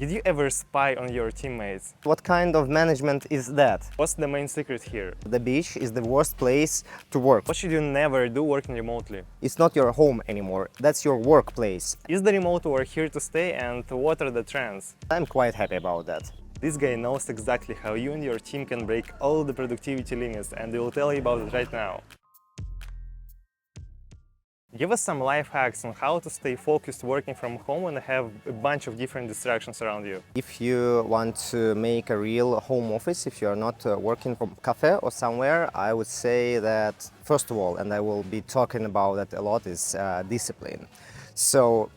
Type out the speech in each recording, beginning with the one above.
Did you ever spy on your teammates? What kind of management is that? What's the main secret here? The beach is the worst place to work. What should you never do working remotely? It's not your home anymore, that's your workplace. Is the remote work here to stay, and what are the trends? I'm quite happy about that. This guy knows exactly how you and your team can break all the productivity limits, and he will tell you about it right now. Give us some life hacks on how to stay focused working from home and have a bunch of different distractions around you. If you want to make a real home office, if you're not working from a cafe or somewhere, I would say that first of all, and I will be talking about that a lot, is discipline. So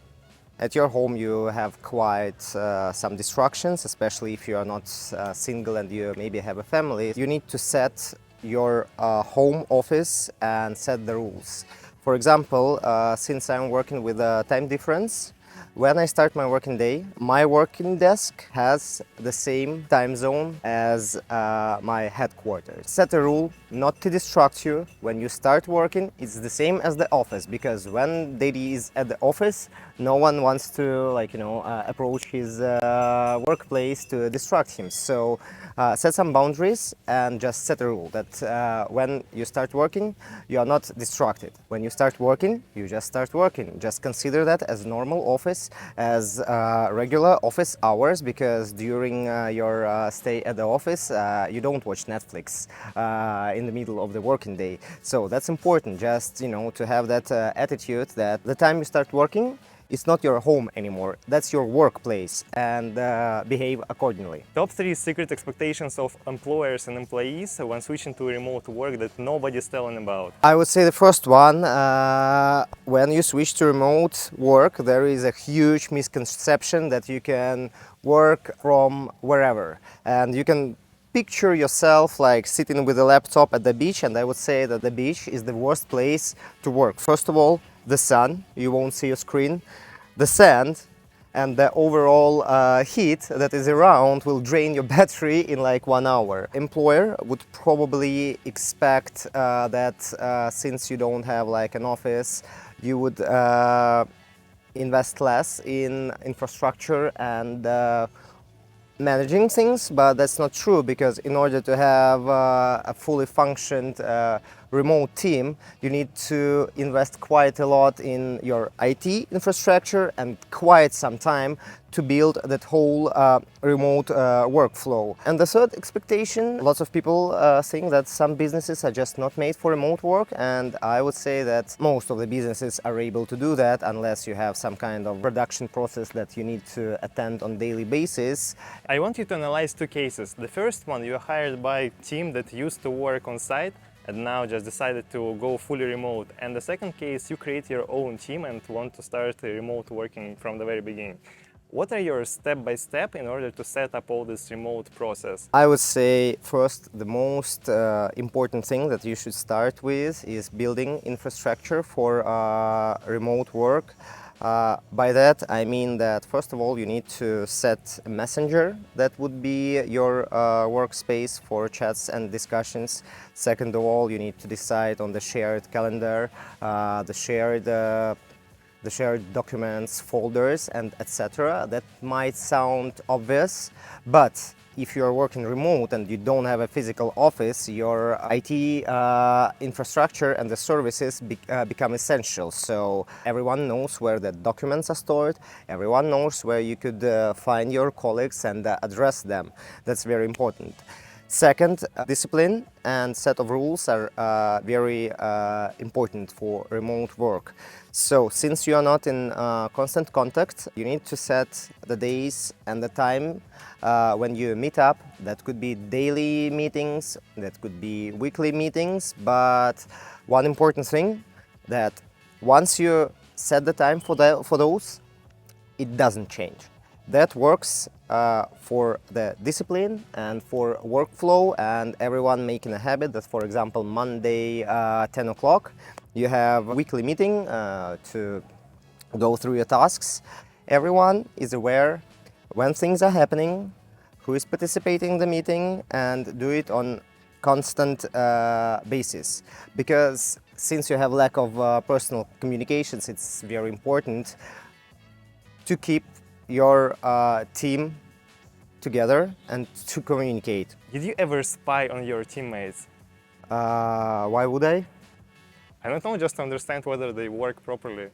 at your home you have quite some distractions, especially if you are not single and you maybe have a family. You need to set your home office and set the rules. For example, since I'm working with a time difference, when I start my working day, my working desk has the same time zone as my headquarters. Set a rule not to distract you. When you start working, it's the same as the office, because when Daddy is at the office, no one wants to approach his workplace to distract him. So set some boundaries and just set a rule that when you start working, you are not distracted. When you start working, you just start working. Just consider that as normal office, as regular office hours, because during your stay at the office, you don't watch Netflix in the middle of the working day. So that's important, just to have that attitude that the time you start working, it's not your home anymore, that's your workplace, and behave accordingly. Top 3 secret expectations of employers and employees when switching to remote work that nobody's telling about. I would say the first one, when you switch to remote work, there is a huge misconception that you can work from wherever, and you can picture yourself like sitting with a laptop at the beach, and I would say that the beach is the worst place to work. First of all, the sun, you won't see your screen, the sand, and the overall heat that is around will drain your battery in like 1 hour. Employer would probably expect that since you don't have like an office, you would invest less in infrastructure and managing things, but that's not true, because in order to have a fully functioned remote team, you need to invest quite a lot in your IT infrastructure and quite some time to build that whole remote workflow. And the third expectation, lots of people think that some businesses are just not made for remote work, and I would say that most of the businesses are able to do that unless you have some kind of production process that you need to attend on daily basis. I want you to analyze 2 cases. The first one, you are hired by a team that used to work on site and now just decided to go fully remote. And the second case, you create your own team and want to start remote working from the very beginning. What are your step-by-step in order to set up all this remote process? I would say first, the most important thing that you should start with is building infrastructure for remote work. By that I mean that first of all you need to set a messenger that would be your workspace for chats and discussions. Second of all, you need to decide on the shared calendar, the shared documents, folders, and etc. That might sound obvious, but if you're working remote and you don't have a physical office, your IT infrastructure and the services become essential. So everyone knows where the documents are stored, everyone knows where you could find your colleagues and address them. That's very important. Second, discipline and set of rules are very important for remote work. So since you are not in constant contact, you need to set the days and the time when you meet up. That could be daily meetings, that could be weekly meetings, but one important thing, that once you set the time for those, it doesn't change. That works for the discipline and for workflow, and everyone making a habit that, for example, Monday 10 o'clock, you have a weekly meeting to go through your tasks. Everyone is aware when things are happening, who is participating in the meeting, and do it on constant basis. Because since you have lack of personal communications, it's very important to keep your team together and to communicate. Did you ever spy on your teammates? Why would I? I don't know, just to understand whether they work properly.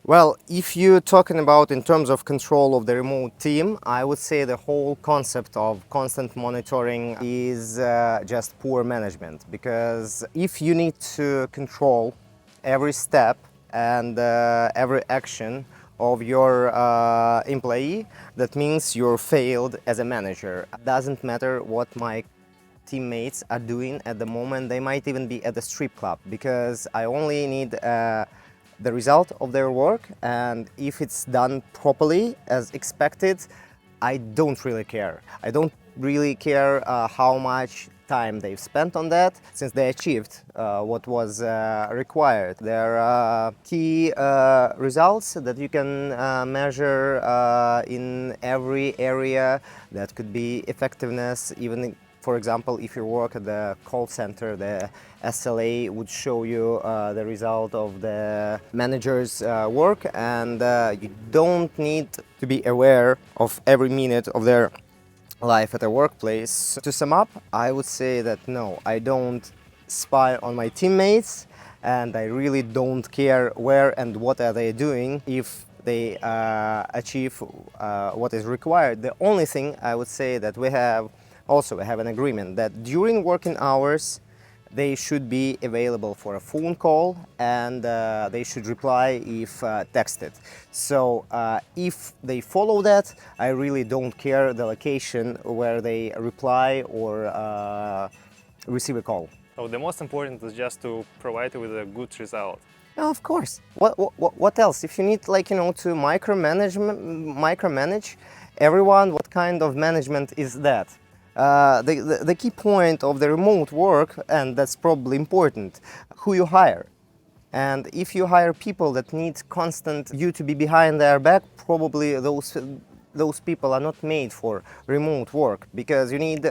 Well, if you're talking about in terms of control of the remote team, I would say the whole concept of constant monitoring is just poor management. Because if you need to control every step and every action of your employee, that means you're failed as a manager. It doesn't matter what my teammates are doing at the moment. They might even be at the strip club, because I only need the result of their work, and if it's done properly as expected, I don't really care. I don't really care how much time they've spent on that, since they achieved what was required. There are key results that you can measure in every area. That could be effectiveness. Even for example, if you work at the call center, the SLA would show you the result of the manager's work, and you don't need to be aware of every minute of their life at a workplace. To sum up, I would say that no, I don't spy on my teammates, and I really don't care where and what are they doing if they achieve what is required. The only thing I would say that we have an agreement that during working hours they should be available for a phone call, and they should reply if texted. So if they follow that, I really don't care the location where they reply or receive a call. So the most important is just to provide you with a good result. Of course. What else? If you need, like, to micromanage everyone, what kind of management is that? The key point of the remote work, and that's probably important, who you hire. And if you hire people that need constant you to be behind their back, probably those people are not made for remote work, because you need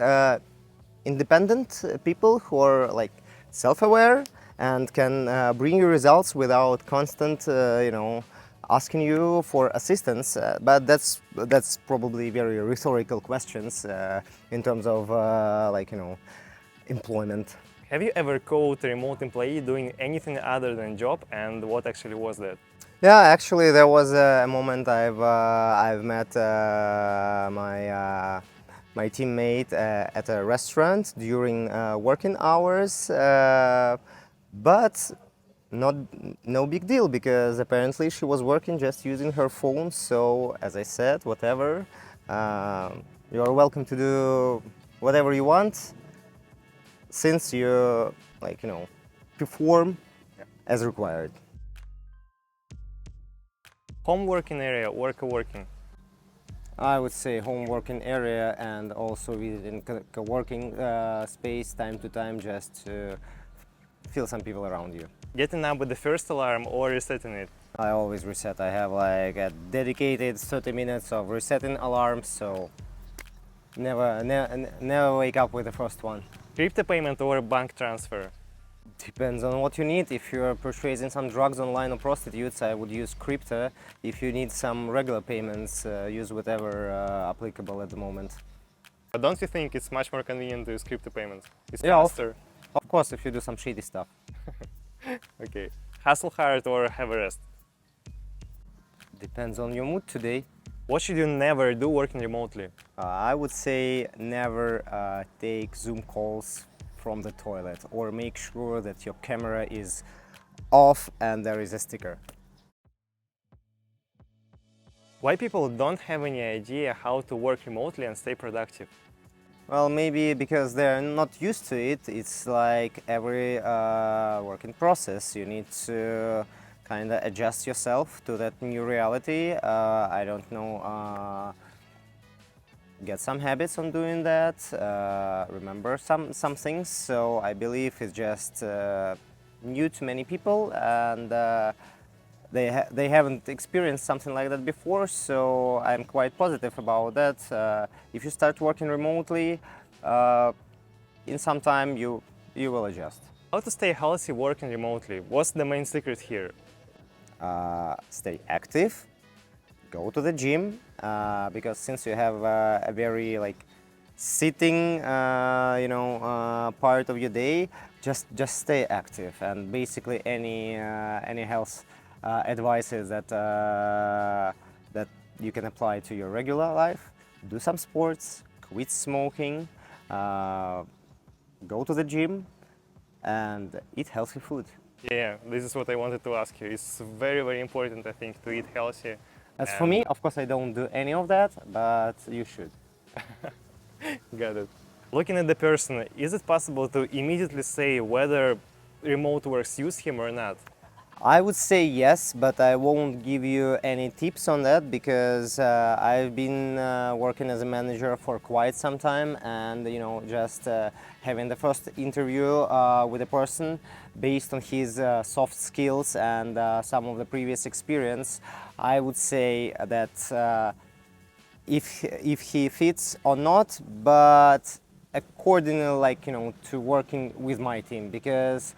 independent people who are like self-aware and can bring you results without constant, asking you for assistance. But that's probably very rhetorical questions in terms of employment. Have you ever caught a remote employee doing anything other than job, and what actually was that? Yeah, actually, there was a moment I've met my teammate at a restaurant during working hours, but no big deal, because apparently she was working just using her phone. So as I said, whatever, you're welcome to do whatever you want, since you perform as required. Home working area or coworking? I would say home working area, and also visiting co-working space time to time, just to feel some people around you. Getting up with the first alarm or resetting it? I always reset. I have like a dedicated 30 minutes of resetting alarms, so never wake up with the first one. Crypto payment or bank transfer? Depends on what you need. If you're purchasing some drugs online or prostitutes, I would use crypto. If you need some regular payments, use whatever applicable at the moment. But don't you think it's much more convenient to use crypto payments? It's Yeah, faster. Of course, if you do some shady stuff. Okay. Hustle hard or have a rest? Depends on your mood today. What should you never do working remotely? I would say never take Zoom calls from the toilet, or make sure that your camera is off and there is a sticker. Why people don't have any idea how to work remotely and stay productive? Well, maybe because they're not used to it. It's like every working process. You need to kind of adjust yourself to that new reality. I don't know, get some habits on doing that, remember some things. So I believe it's just new to many people, and they haven't experienced something like that before. So I'm quite positive about that. If you start working remotely, in some time you will adjust. How to stay healthy working remotely? What's the main secret here? Stay active, go to the gym, because since you have a very like sitting part of your day, just stay active, and basically any health advices that you can apply to your regular life: do some sports, quit smoking, go to the gym, and eat healthy food. Yeah, this is what I wanted to ask you. It's very, very important, I think, to eat healthy. As for me, of course, I don't do any of that, but you should. Got it. Looking at the person, is it possible to immediately say whether remote work suits him or not? I would say yes, but I won't give you any tips on that, because I've been working as a manager for quite some time, and just having the first interview with a person based on his soft skills and some of the previous experience, I would say that if he fits or not, but accordingly, like to working with my team, because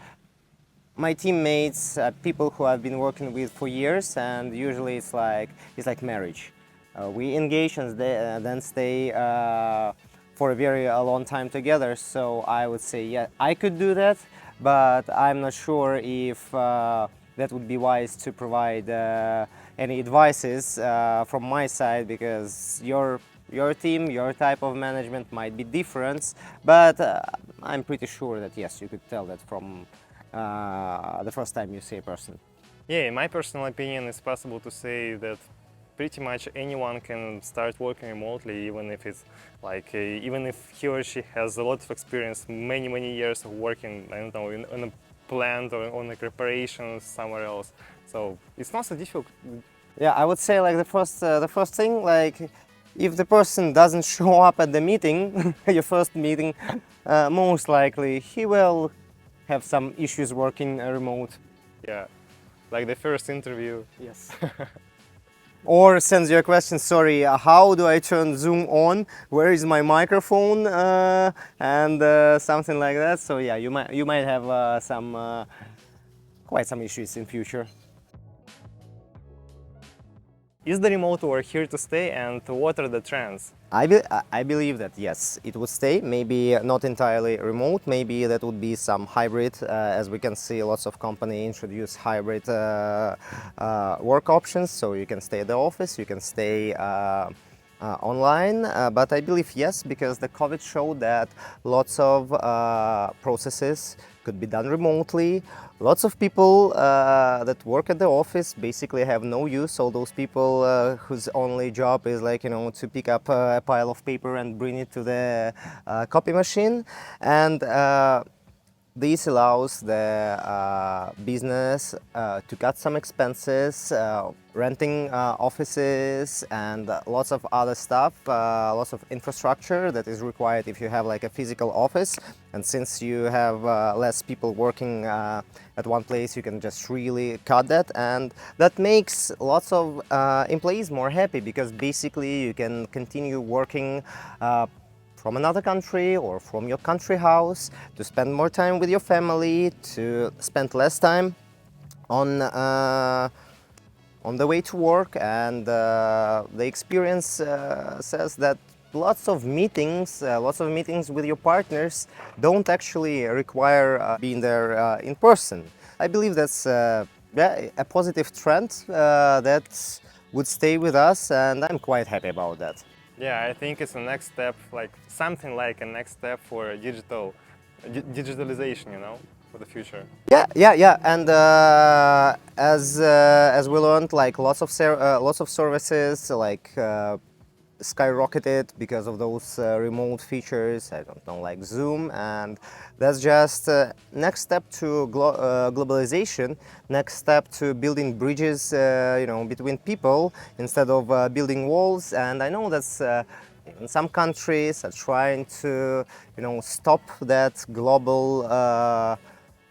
my teammates, people who I've been working with for years, and usually it's like marriage. We engage and then stay for a very long time together. So I would say, yeah, I could do that, but I'm not sure if that would be wise to provide any advices from my side, because your team, your type of management might be different. But I'm pretty sure that yes, you could tell that from the first time you see a person. Yeah, in my personal opinion, it's possible to say that pretty much anyone can start working remotely, even if it's like, even if he or she has a lot of experience, many years of working, I don't know, in a plant or on a corporation somewhere else. So it's not so difficult. Yeah, I would say like the first thing, like if the person doesn't show up at the meeting, your first meeting, most likely he will have some issues working remote. Yeah, like the first interview. Yes. Or sends you a question, sorry, how do I turn Zoom on? Where is my microphone? And something like that. So yeah, you might have quite some issues in future. Is the remote work here to stay, and what are the trends? I believe that yes, it would stay, maybe not entirely remote, maybe that would be some hybrid, as we can see lots of companies introduce hybrid work options, so you can stay at the office, you can stay online, but I believe yes, because the COVID showed that lots of processes could be done remotely. Lots of people that work at the office basically have no use. All those people whose only job is like to pick up a pile of paper and bring it to the copy machine, and this allows the business to cut some expenses, renting offices and lots of other stuff, lots of infrastructure that is required if you have like a physical office. And since you have less people working at one place, you can just really cut that, and that makes lots of employees more happy, because basically you can continue working from another country or from your country house, to spend more time with your family, to spend less time on the way to work. And the experience says that lots of meetings with your partners don't actually require being there in person. I believe that's yeah, a positive trend that would stay with us, and I'm quite happy about that. Yeah, I think it's a next step, like something like a next step for digitalization, for the future. Yeah. And as we learned, like lots of services like skyrocketed because of those remote features. I don't know, like Zoom, and that's just next step to globalization. Next step to building bridges, between people instead of building walls. And I know that's in some countries are trying to, stop that global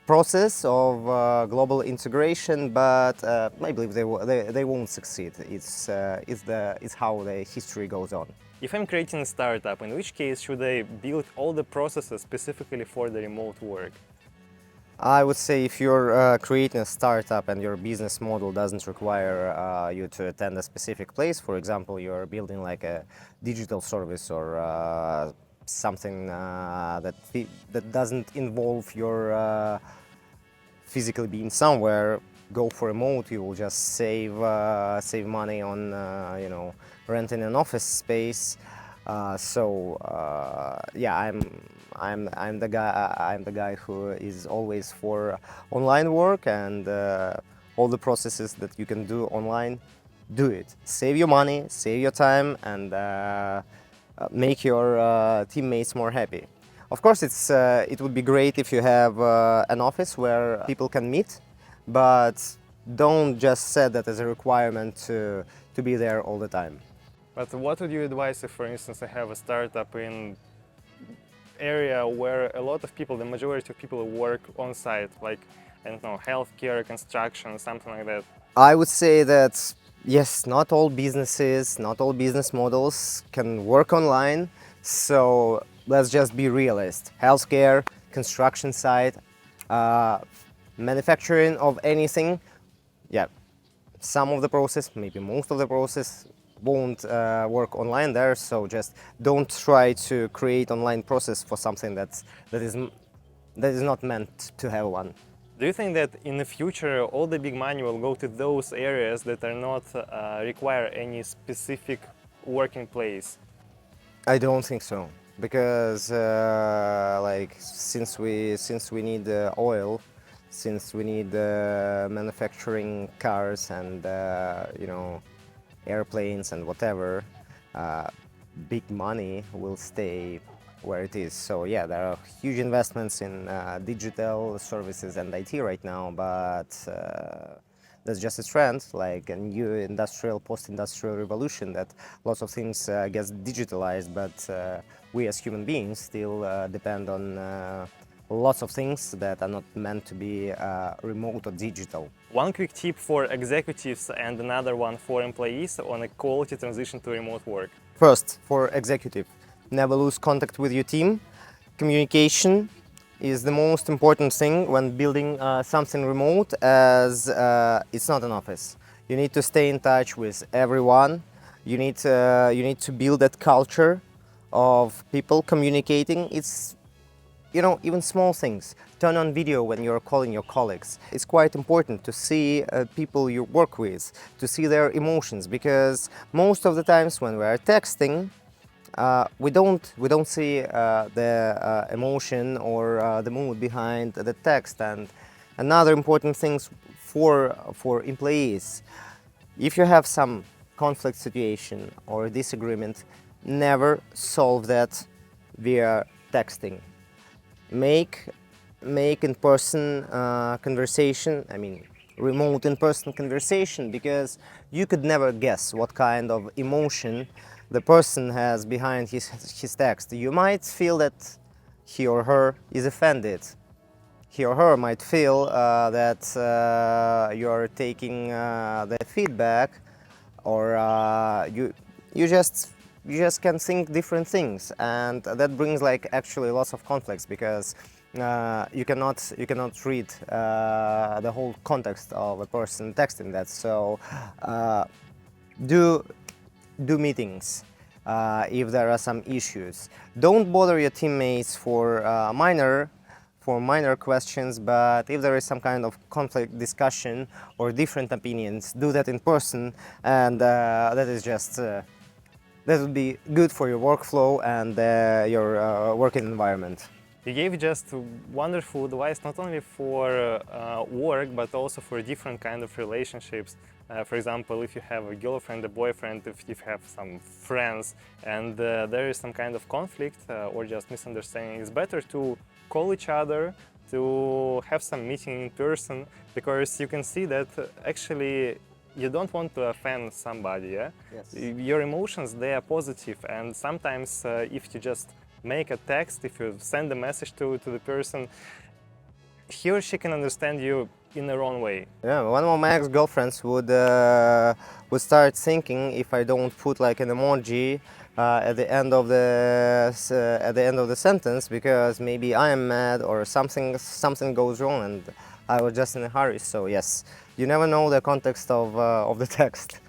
process of global integration, but I believe they won't succeed. It's how the history goes on. If I'm creating a startup, in which case should I build all the processes specifically for the remote work? I would say if you're creating a startup and your business model doesn't require you to attend a specific place, for example, you're building like a digital service or something that doesn't involve your physically being somewhere, go for remote. You will just save money on renting an office space. Yeah, I'm the guy who is always for online work, and all the processes that you can do online, do it. Save your money, save your time, and make your teammates more happy. Of course, it would be great if you have an office where people can meet, but don't just set that as a requirement to be there all the time. But what would you advise if, for instance, I have a startup in area where a lot of people, the majority of people work on site, like, I don't know, healthcare, construction, something like that? I would say that yes, not all businesses, not all business models can work online. So let's just be realist. Healthcare, construction site, manufacturing of anything, yeah, some of the process, maybe most of the process won't work online there. So just don't try to create online process for something that is not meant to have one. Do you think that in the future all the big money will go to those areas that are not require any specific working place? I don't think so, because like since we need oil, since we need manufacturing cars and airplanes and whatever, big money will stay where it is. So yeah, there are huge investments in digital services and IT right now, but that's just a trend, like a new industrial, post-industrial revolution, that lots of things gets digitalized, but we as human beings still depend on lots of things that are not meant to be remote or digital. One quick tip for executives and another one for employees on a quality transition to remote work. First, for executive, never lose contact with your team. Communication is the most important thing when building something remote, as it's not an office. You need to stay in touch with everyone. You need to build that culture of people communicating. It's even small things. Turn on video when you're calling your colleagues. It's quite important to see people you work with, to see their emotions, because most of the times when we are texting, we don't see the emotion or the mood behind the text. And another important thing for employees, if you have some conflict situation or disagreement, never solve that via texting. Make in-person conversation, remote in-person conversation, because you could never guess what kind of emotion the person has behind his text. You might feel that he or her is offended. He or her might feel that you're taking the feedback, or you just can think different things, and that brings actually lots of conflicts, because you cannot read the whole context of a person texting that. So do meetings if there are some issues. Don't bother your teammates for minor questions, but if there is some kind of conflict discussion or different opinions, do that in person, and that is just that would be good for your workflow and your working environment. You gave just wonderful advice not only for work, but also for different kind of relationships. For example, if you have a girlfriend, a boyfriend, if you have some friends, and there is some kind of conflict or just misunderstanding, it's better to call each other, to have some meeting in person, because you can see that actually you don't want to offend somebody. Yeah? Yes. Your emotions, they are positive, and sometimes if you just make a text, if you send a message to the person, he or she can understand you in the wrong way. Yeah, one of my ex-girlfriends would start thinking if I don't put like an emoji at the end of the sentence, because maybe I am mad or something goes wrong and I was just in a hurry. So yes, you never know the context of the text.